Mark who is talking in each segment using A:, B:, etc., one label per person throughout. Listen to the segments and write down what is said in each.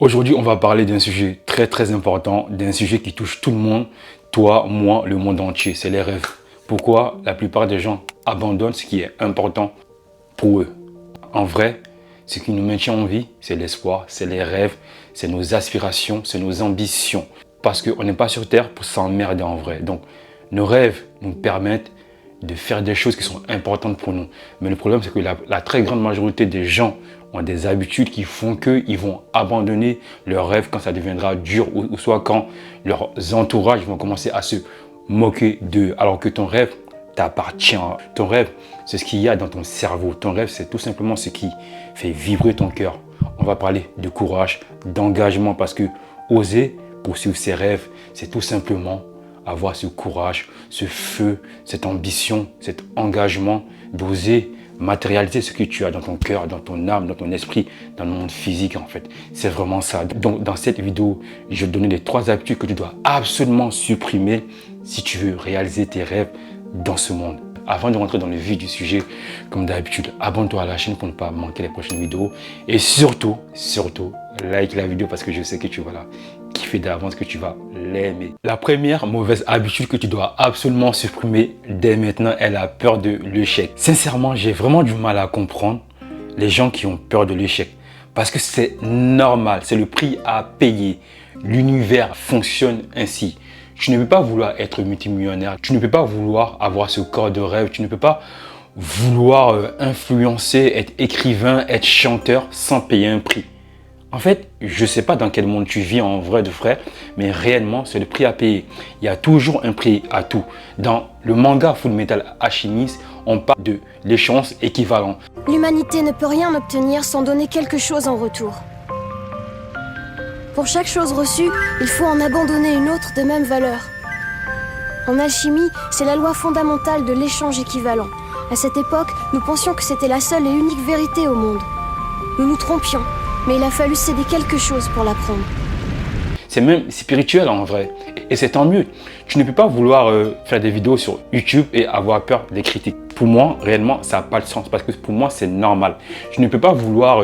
A: Aujourd'hui, on va parler d'un sujet très important, d'un sujet qui touche tout le monde, toi, moi, le monde entier, c'est les rêves. Pourquoi la plupart des gens abandonnent ce qui est important pour eux? En vrai, ce qui nous maintient en vie, c'est l'espoir, c'est les rêves, c'est nos aspirations, c'est nos ambitions. Parce qu'on n'est pas sur Terre pour s'emmerder en vrai. Donc, nos rêves nous permettent de faire des choses qui sont importantes pour nous. Mais le problème, c'est que la très grande majorité des gens ont des habitudes qui font qu'ils vont abandonner leurs rêves quand ça deviendra dur ou soit quand leurs entourages vont commencer à se moquer d'eux. Alors que ton rêve t'appartient. Ton rêve, c'est ce qu'il y a dans ton cerveau. Ton rêve, c'est tout simplement ce qui fait vibrer ton cœur. On va parler de courage, d'engagement parce que oser poursuivre ses rêves, c'est tout simplement avoir ce courage, ce feu, cette ambition, cet engagement d'oser matérialiser ce que tu as dans ton cœur, dans ton âme, dans ton esprit, dans le monde physique en fait. C'est vraiment ça. Donc dans cette vidéo, je vais te donner les 3 habitudes que tu dois absolument supprimer si tu veux réaliser tes rêves dans ce monde. Avant de rentrer dans le vif du sujet, comme d'habitude, abonne-toi à la chaîne pour ne pas manquer les prochaines vidéos. Et surtout, like la vidéo parce que je sais que tu vas la kiffer d'avance, que tu vas l'aimer. La première mauvaise habitude que tu dois absolument supprimer dès maintenant est la peur de l'échec. Sincèrement, j'ai vraiment du mal à comprendre les gens qui ont peur de l'échec. Parce que c'est normal, c'est le prix à payer. L'univers fonctionne ainsi. Tu ne peux pas vouloir être multimillionnaire, tu ne peux pas vouloir avoir ce corps de rêve, tu ne peux pas vouloir influencer, être écrivain, être chanteur sans payer un prix. En fait, je ne sais pas dans quel monde tu vis en vrai de frère, mais réellement, c'est le prix à payer. Il y a toujours un prix à tout. Dans le manga Fullmetal Alchemist, on parle de l'échéance équivalent.
B: L'humanité ne peut rien obtenir sans donner quelque chose en retour. Pour chaque chose reçue, il faut en abandonner une autre de même valeur. En alchimie, c'est la loi fondamentale de l'échange équivalent. À cette époque, nous pensions que c'était la seule et unique vérité au monde. Nous nous trompions, mais il a fallu céder quelque chose pour l'apprendre.
A: C'est même spirituel en vrai, et c'est tant mieux. Tu ne peux pas vouloir faire des vidéos sur YouTube et avoir peur des critiques. Pour moi, réellement, ça n'a pas de sens, parce que pour moi, c'est normal. Tu ne peux pas vouloir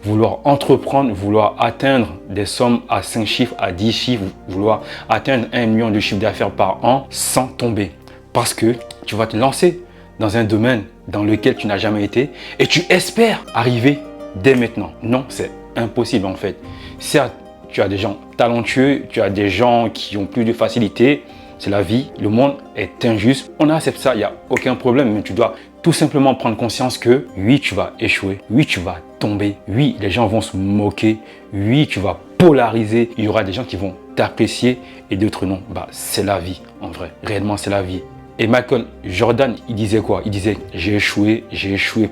A: vouloir entreprendre, vouloir atteindre des sommes à 5 chiffres, à 10 chiffres, vouloir atteindre 1 million de chiffre d'affaires par an sans tomber. Parce que tu vas te lancer dans un domaine dans lequel tu n'as jamais été et tu espères arriver dès maintenant. Non, c'est impossible en fait. Certes, tu as des gens talentueux, tu as des gens qui ont plus de facilité. C'est la vie, le monde est injuste. On accepte ça, il n'y a aucun problème, mais tu dois tout simplement prendre conscience que oui, tu vas échouer, oui, tu vas tomber, oui, les gens vont se moquer, oui, tu vas polariser, il y aura des gens qui vont t'apprécier et d'autres non. Bah, c'est la vie, en vrai, réellement, c'est la vie. Et Michael Jordan, il disait quoi? Il disait, j'ai échoué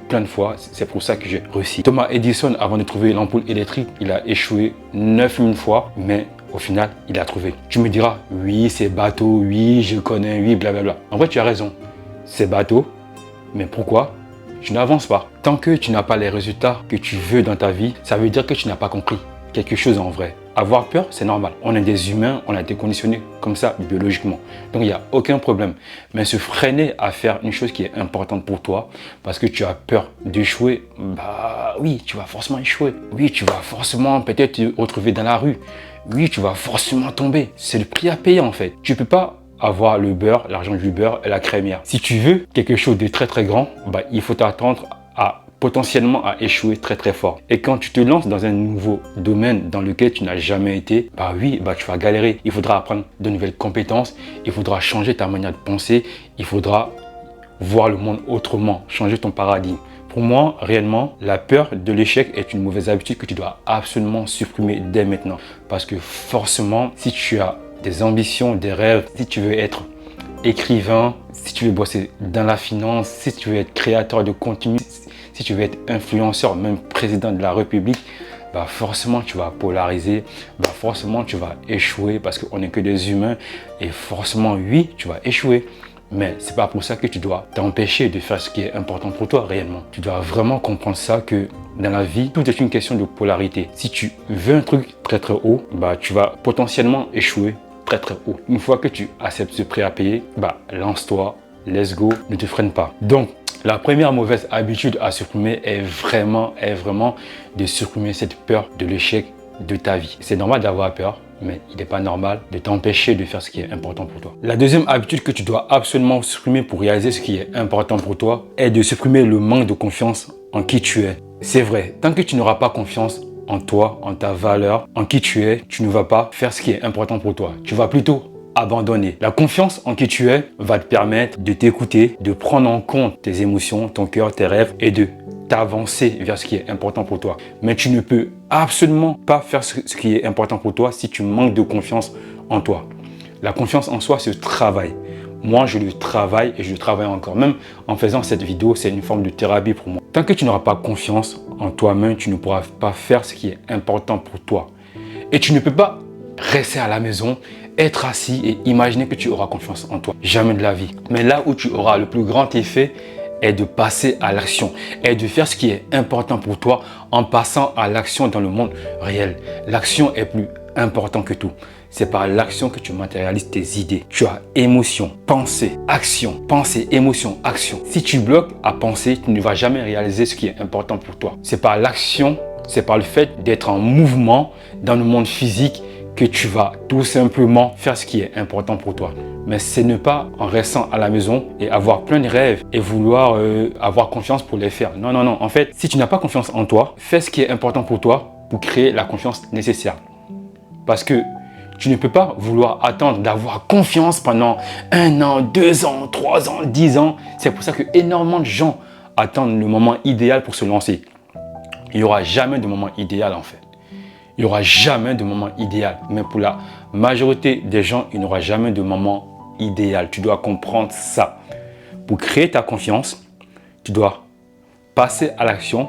A: plein de fois, c'est pour ça que j'ai réussi. Thomas Edison, avant de trouver l'ampoule électrique, il a échoué 9000 fois, mais au final, il a trouvé. Tu me diras, oui, c'est bateau, oui, je connais, oui, blablabla. En vrai, tu as raison, c'est bateau, mais pourquoi tu n'avances pas? Tant que tu n'as pas les résultats que tu veux dans ta vie, ça veut dire que tu n'as pas compris quelque chose en vrai. Avoir peur, c'est normal. On est des humains, on a été conditionnés comme ça biologiquement. Donc, il n'y a aucun problème. Mais se freiner à faire une chose qui est importante pour toi parce que tu as peur d'échouer, bah oui, tu vas forcément échouer. Oui, tu vas forcément peut-être te retrouver dans la rue. Oui, tu vas forcément tomber. C'est le prix à payer en fait. Tu ne peux pas avoir le beurre, l'argent du beurre et la crémière. Si tu veux quelque chose de très grand, bah, il faut t'attendre à potentiellement à échouer très fort. Et quand tu te lances dans un nouveau domaine dans lequel tu n'as jamais été, bah oui, bah tu vas galérer. Il faudra apprendre de nouvelles compétences, il faudra changer ta manière de penser, il faudra voir le monde autrement, changer ton paradigme. Pour moi, réellement, la peur de l'échec est une mauvaise habitude que tu dois absolument supprimer dès maintenant. Parce que forcément, si tu as des ambitions, des rêves, si tu veux être écrivain, si tu veux bosser dans la finance, si tu veux être créateur de contenu, si tu veux être influenceur, même président de la République, bah forcément tu vas polariser, bah forcément tu vas échouer parce qu'on n'est que des humains et forcément oui, tu vas échouer. Mais c'est pas pour ça que tu dois t'empêcher de faire ce qui est important pour toi réellement. Tu dois vraiment comprendre ça que dans la vie, tout est une question de polarité. Si tu veux un truc très haut, bah tu vas potentiellement échouer très haut. Une fois que tu acceptes ce prix à payer, bah lance-toi, let's go, ne te freine pas. Donc, la première mauvaise habitude à supprimer est vraiment de supprimer cette peur de l'échec de ta vie. C'est normal d'avoir peur, mais il n'est pas normal de t'empêcher de faire ce qui est important pour toi. La deuxième habitude que tu dois absolument supprimer pour réaliser ce qui est important pour toi est de supprimer le manque de confiance en qui tu es. C'est vrai, tant que tu n'auras pas confiance en toi, en ta valeur, en qui tu es, tu ne vas pas faire ce qui est important pour toi. Tu vas plutôt abandonner. La confiance en qui tu es va te permettre de t'écouter, de prendre en compte tes émotions, ton cœur, tes rêves et de t'avancer vers ce qui est important pour toi. Mais tu ne peux absolument pas faire ce qui est important pour toi si tu manques de confiance en toi. La confiance en soi se travaille. Moi, je le travaille et je le travaille encore. Même en faisant cette vidéo, c'est une forme de thérapie pour moi. Tant que tu n'auras pas confiance en toi-même, tu ne pourras pas faire ce qui est important pour toi. Et tu ne peux pas rester à la maison, être assis et imaginer que tu auras confiance en toi. Jamais de la vie. Mais là où tu auras le plus grand effet est de passer à l'action, est de faire ce qui est important pour toi en passant à l'action dans le monde réel. L'action est plus importante que tout. C'est par l'action que tu matérialises tes idées. Tu as émotion, pensée, action, pensée, émotion, action. Si tu bloques à penser, tu ne vas jamais réaliser ce qui est important pour toi. C'est par l'action, c'est par le fait d'être en mouvement dans le monde physique que tu vas tout simplement faire ce qui est important pour toi. Mais ce n'est pas en restant à la maison et avoir plein de rêves et vouloir avoir confiance pour les faire. Non, non, non. En fait, si tu n'as pas confiance en toi, fais ce qui est important pour toi pour créer la confiance nécessaire. Parce que tu ne peux pas vouloir attendre d'avoir confiance pendant 1 an, 2 ans, 3 ans, 10 ans. C'est pour ça que énormément de gens attendent le moment idéal pour se lancer. Il n'y aura jamais de moment idéal en fait. Il n'y aura jamais de moment idéal. Mais pour la majorité des gens, il n'y aura jamais de moment idéal. Tu dois comprendre ça. Pour créer ta confiance, tu dois passer à l'action.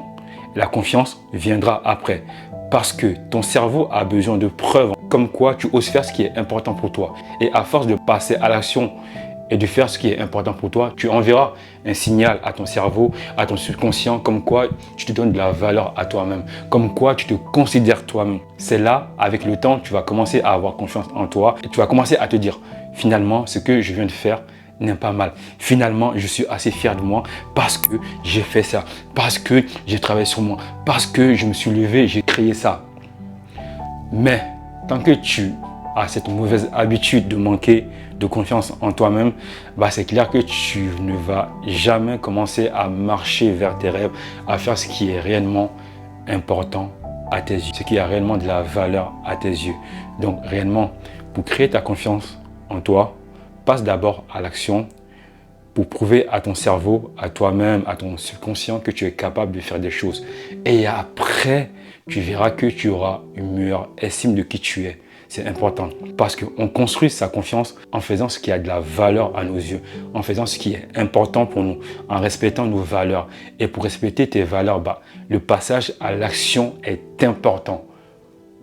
A: La confiance viendra après. Parce que ton cerveau a besoin de preuves comme quoi tu oses faire ce qui est important pour toi. Et à force de passer à l'action et de faire ce qui est important pour toi, tu enverras un signal à ton cerveau, à ton subconscient, comme quoi tu te donnes de la valeur à toi-même, comme quoi tu te considères toi-même. C'est là, avec le temps, tu vas commencer à avoir confiance en toi et tu vas commencer à te dire, finalement, ce que je viens de faire n'est pas mal. Finalement, je suis assez fier de moi parce que j'ai fait ça, parce que j'ai travaillé sur moi, parce que je me suis levé, j'ai créé ça. Mais tant que tu as cette mauvaise habitude de manquer de confiance en toi-même, c'est clair que tu ne vas jamais commencer à marcher vers tes rêves, à faire ce qui est réellement important à tes yeux, ce qui a réellement de la valeur à tes yeux. Donc réellement, pour créer ta confiance en toi, passe d'abord à l'action pour prouver à ton cerveau, à toi-même, à ton subconscient que tu es capable de faire des choses. Et après, tu verras que tu auras une meilleure estime de qui tu es. C'est important parce qu'on construit sa confiance en faisant ce qui a de la valeur à nos yeux, en faisant ce qui est important pour nous, en respectant nos valeurs. Et pour respecter tes valeurs, le passage à l'action est important.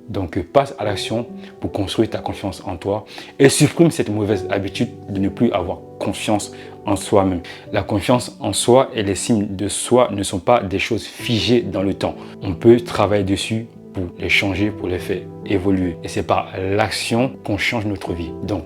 A: Donc passe à l'action pour construire ta confiance en toi et supprime cette mauvaise habitude de ne plus avoir confiance en soi-même. La confiance en soi et l'estime de soi ne sont pas des choses figées dans le temps. On peut travailler dessus pour les changer, pour les faire évoluer. Et c'est par l'action qu'on change notre vie. Donc,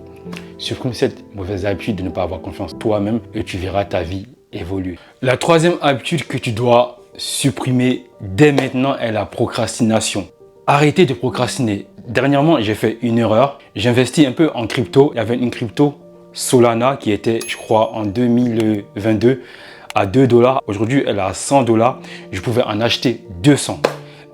A: supprime cette mauvaise habitude de ne pas avoir confiance en toi-même et tu verras ta vie évoluer. La troisième habitude que tu dois supprimer dès maintenant est la procrastination. Arrêtez de procrastiner. Dernièrement, j'ai fait une erreur. J'investis un peu en crypto. Il y avait une crypto Solana qui était, je crois, en 2022 à 2 $. Aujourd'hui, elle est à 100 $. Je pouvais en acheter 200.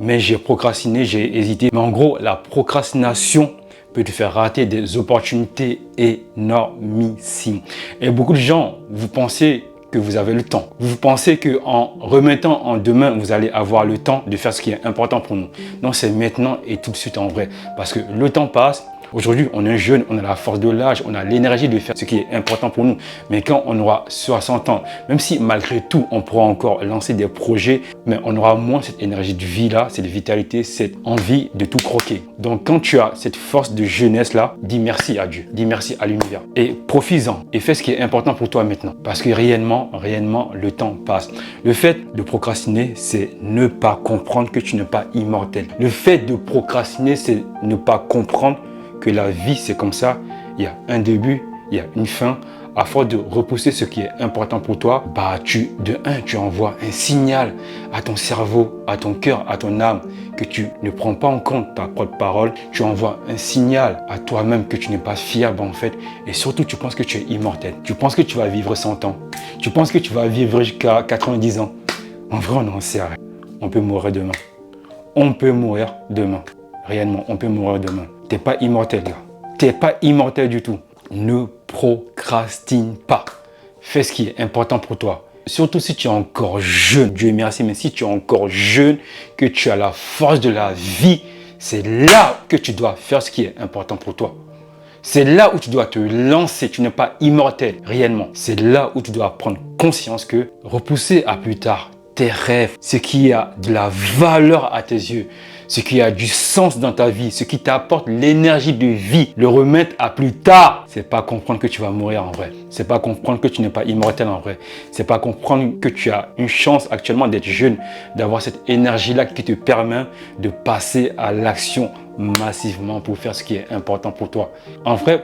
A: Mais j'ai procrastiné, j'ai hésité. Mais en gros, la procrastination peut te faire rater des opportunités énormissimes. Et beaucoup de gens, vous pensez que vous avez le temps. Vous pensez qu'en remettant en demain, vous allez avoir le temps de faire ce qui est important pour nous. Non, c'est maintenant et tout de suite en vrai. Parce que le temps passe. Aujourd'hui, on est jeune, on a la force de l'âge, on a l'énergie de faire ce qui est important pour nous. Mais quand on aura 60 ans, même si malgré tout, on pourra encore lancer des projets, mais on aura moins cette énergie de vie-là, cette vitalité, cette envie de tout croquer. Donc, quand tu as cette force de jeunesse-là, dis merci à Dieu, dis merci à l'univers. Et profites-en et fais ce qui est important pour toi maintenant. Parce que réellement, le temps passe. Le fait de procrastiner, c'est ne pas comprendre que tu n'es pas immortel. Le fait de procrastiner, c'est ne pas comprendre que la vie, c'est comme ça. Il y a un début, il y a une fin. à force de repousser ce qui est important pour toi, tu envoies un signal à ton cerveau, à ton cœur, à ton âme, que tu ne prends pas en compte ta propre parole. Tu envoies un signal à toi-même que tu n'es pas fiable en fait. Et surtout, tu penses que tu es immortel. Tu penses que tu vas vivre 100 ans. Tu penses que tu vas vivre jusqu'à 90 ans. En vrai, on n'en sait rien. On peut mourir demain. On peut mourir demain. Réellement, on peut mourir demain. T'es pas immortel, gars. T'es pas immortel du tout. Ne procrastine pas. Fais ce qui est important pour toi. Surtout si tu es encore jeune. Dieu merci, mais si tu es encore jeune, que tu as la force de la vie, c'est là que tu dois faire ce qui est important pour toi. C'est là où tu dois te lancer. Tu n'es pas immortel, réellement. C'est là où tu dois prendre conscience que repousser à plus tard tes rêves, ce qui a de la valeur à tes yeux, ce qui a du sens dans ta vie, ce qui t'apporte l'énergie de vie, le remettre à plus tard, c'est pas comprendre que tu vas mourir en vrai. C'est pas comprendre que tu n'es pas immortel en vrai. C'est pas comprendre que tu as une chance actuellement d'être jeune, d'avoir cette énergie-là qui te permet de passer à l'action massivement pour faire ce qui est important pour toi. En vrai,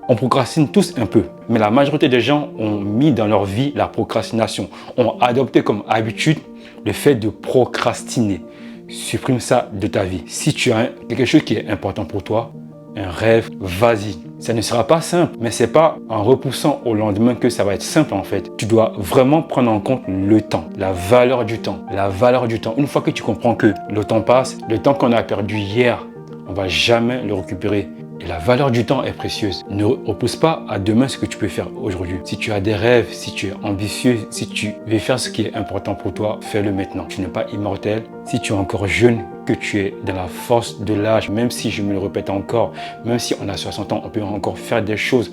A: on procrastine tous un peu, mais la majorité des gens ont mis dans leur vie la procrastination, ont adopté comme habitude le fait de procrastiner. Supprime ça de ta vie. Si tu as quelque chose qui est important pour toi, un rêve, vas-y. Ça ne sera pas simple, mais c'est pas en repoussant au lendemain que ça va être simple en fait. Tu dois vraiment prendre en compte le temps, la valeur du temps. La valeur du temps. Une fois que tu comprends que le temps passe, le temps qu'on a perdu hier, on ne va jamais le récupérer. Et la valeur du temps est précieuse. Ne repousse pas à demain ce que tu peux faire aujourd'hui. Si tu as des rêves, si tu es ambitieux, si tu veux faire ce qui est important pour toi, fais-le maintenant. Tu n'es pas immortel. Si tu es encore jeune, que tu es dans la force de l'âge, même si je me le répète encore, même si on a 60 ans, on peut encore faire des choses.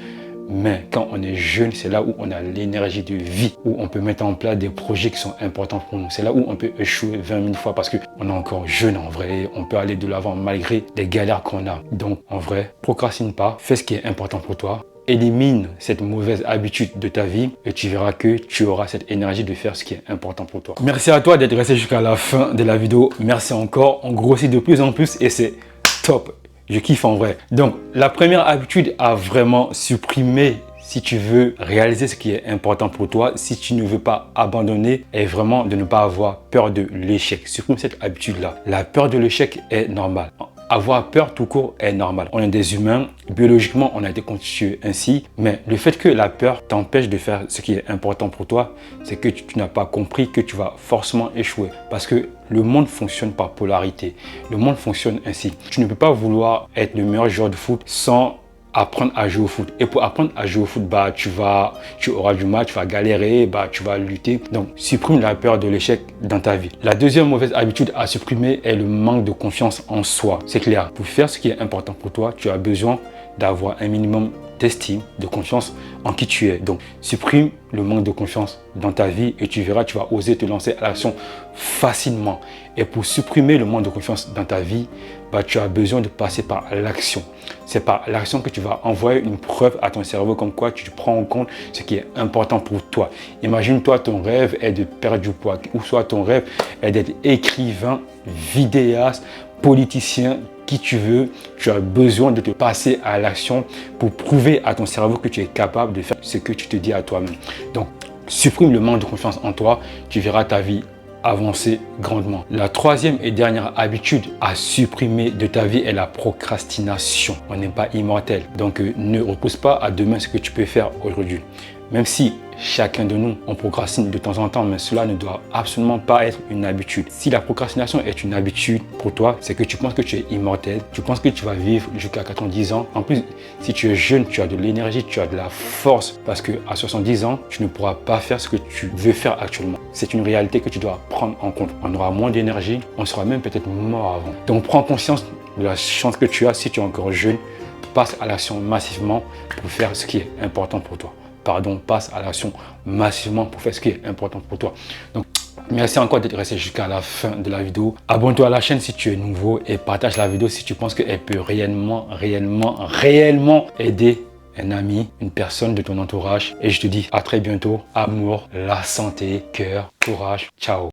A: Mais quand on est jeune, c'est là où on a l'énergie de vie, où on peut mettre en place des projets qui sont importants pour nous. C'est là où on peut échouer 20 000 fois parce qu'on est encore jeune en vrai. On peut aller de l'avant malgré les galères qu'on a. Donc en vrai, procrastine pas, fais ce qui est important pour toi. Élimine cette mauvaise habitude de ta vie et tu verras que tu auras cette énergie de faire ce qui est important pour toi. Merci à toi d'être resté jusqu'à la fin de la vidéo. Merci encore. On grossit de plus en plus et c'est top. Je kiffe en vrai. Donc, la première habitude à vraiment supprimer si tu veux réaliser ce qui est important pour toi, si tu ne veux pas abandonner, est vraiment de ne pas avoir peur de l'échec. Supprime cette habitude-là. La peur de l'échec est normale. Avoir peur tout court est normal. On est des humains, biologiquement on a été constitué ainsi, mais le fait que la peur t'empêche de faire ce qui est important pour toi, c'est que tu n'as pas compris que tu vas forcément échouer. Parce que le monde fonctionne par polarité. Le monde fonctionne ainsi. Tu ne peux pas vouloir être le meilleur joueur de foot sans apprendre à jouer au foot. Et pour apprendre à jouer au foot, tu auras du mal, tu vas galérer, tu vas lutter. Donc, supprime la peur de l'échec dans ta vie. La deuxième mauvaise habitude à supprimer est le manque de confiance en soi. C'est clair, pour faire ce qui est important pour toi, tu as besoin d'avoir un minimum d'estime, de confiance en qui tu es. Donc, supprime le manque de confiance dans ta vie et tu verras, tu vas oser te lancer à l'action facilement. Et pour supprimer le manque de confiance dans ta vie, tu as besoin de passer par l'action. C'est par l'action que tu vas envoyer une preuve à ton cerveau comme quoi tu prends en compte ce qui est important pour toi. Imagine-toi, ton rêve est de perdre du poids ou soit ton rêve est d'être écrivain, vidéaste, politicien, qui tu veux. Tu as besoin de te passer à l'action pour prouver à ton cerveau que tu es capable de faire ce que tu te dis à toi-même. Donc, supprime le manque de confiance en toi, tu verras ta vie avancer grandement. La troisième et dernière habitude à supprimer de ta vie est la procrastination. On n'est pas immortel. Donc, ne repousse pas à demain ce que tu peux faire aujourd'hui. Même si chacun de nous, on procrastine de temps en temps, mais cela ne doit absolument pas être une habitude. Si la procrastination est une habitude pour toi, c'est que tu penses que tu es immortel, tu penses que tu vas vivre jusqu'à 90 ans. En plus, si tu es jeune, tu as de l'énergie, tu as de la force, parce qu'à 70 ans, tu ne pourras pas faire ce que tu veux faire actuellement. C'est une réalité que tu dois prendre en compte. On aura moins d'énergie, on sera même peut-être mort avant. Donc, prends conscience de la chance que tu as si tu es encore jeune. Passe à l'action massivement pour faire ce qui est important pour toi. Passe à l'action massivement pour faire ce qui est important pour toi. Donc, merci encore d'être resté jusqu'à la fin de la vidéo. Abonne-toi à la chaîne si tu es nouveau et partage la vidéo si tu penses qu'elle peut réellement aider un ami, une personne de ton entourage. Et je te dis à très bientôt. Amour, la santé, cœur, courage. Ciao.